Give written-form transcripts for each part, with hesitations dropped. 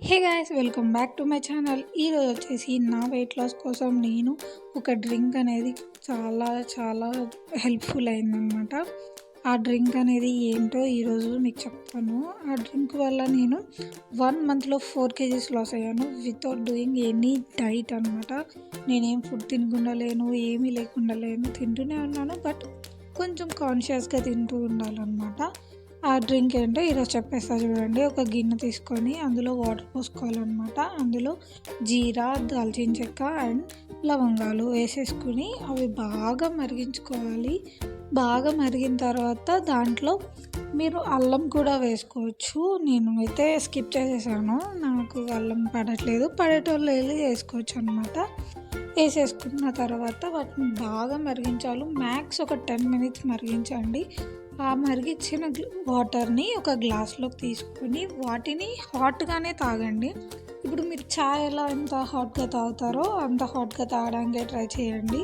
Hey guys, welcome back to my channel. ఈరోజు వచ్చేసి నా వెయిట్ లాస్ కోసం నేను ఒక డ్రింక్ అనేది చాలా చాలా హెల్ప్ఫుల్ అయిందనమాట. ఆ డ్రింక్ అనేది ఏంటో ఈరోజు మీకు చెప్తాను. ఆ డ్రింక్ వల్ల నేను 1 మంత్లో 4 kgs లాస్ అయ్యాను వితౌట్ డూయింగ్ ఎనీ డైట్ అనమాట. నేనేం ఫుడ్ తినకుండా లేను, ఏమీ లేకుండా లేను, తింటూనే ఉన్నాను. బట్ కొంచెం కాన్షియస్గా తింటూ ఉండాలన్నమాట. ఆ డ్రింక్ ఏంటో ఈరోజు చెప్పేస్తా చూడండి. ఒక గిన్నె తీసుకొని అందులో వాటర్ పోసుకోవాలన్నమాట. అందులో జీరా, దాల్చిన చెక్క అండ్ లవంగాలు వేసేసుకుని అవి బాగా మరిగించుకోవాలి. బాగా మరిగిన తర్వాత దాంట్లో మీరు అల్లం కూడా వేసుకోవచ్చు. నేను అయితే స్కిప్ చేసేసాను, నాకు అల్లం పడట్లేదు. పడేటోళ్ళు వెళ్ళి వేసుకోవచ్చు అనమాట. వేసేసుకున్న తర్వాత వాటిని బాగా మరిగించాలి. మ్యాక్స్ ఒక 10 minutes మరిగించండి. ఆ మరిగించిన వాటర్ని ఒక గ్లాస్లోకి తీసుకొని వాటిని హాట్గానే తాగండి. ఇప్పుడు మీరు చాయ్ ఎలా ఎంత హాట్గా తాగుతారో అంత హాట్గా తాగడానికి ట్రై చేయండి.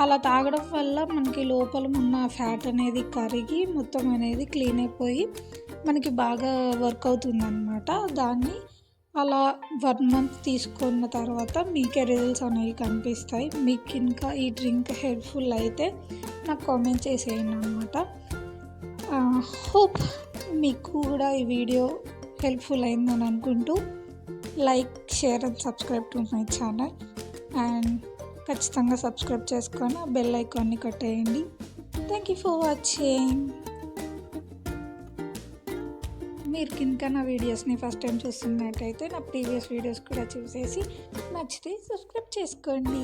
అలా తాగడం వల్ల మనకి లోపల ఉన్న ఫ్యాట్ అనేది కరిగి మొత్తం అనేది క్లీన్ అయిపోయి మనకి బాగా వర్క్ అవుతుందన్నమాట. దాన్ని అలా 1 month తీసుకున్న తర్వాత మీకే రిజల్ట్స్ అనేవి కనిపిస్తాయి. మీకు ఇంకా ఈ డ్రింక్ హెల్ప్ఫుల్ అయితే నాకు కామెంట్ చేసేయండి అనమాట. హోప్ మీకు కూడా ఈ వీడియో హెల్ప్ఫుల్ అయిందని అనుకుంటూ like, share and subscribe to my channel. And ఖచ్చితంగా సబ్స్క్రైబ్ చేసుకొని ఆ బెల్ ఐకాన్ని కొట్టేయండి. Thank you for watching. మీరు కనుక నా వీడియోస్ని ఫస్ట్ టైం చూస్తున్నట్టయితే నా ప్రీవియస్ వీడియోస్ కూడా చూసేసి నచ్చితే సబ్స్క్రైబ్ చేసుకోండి.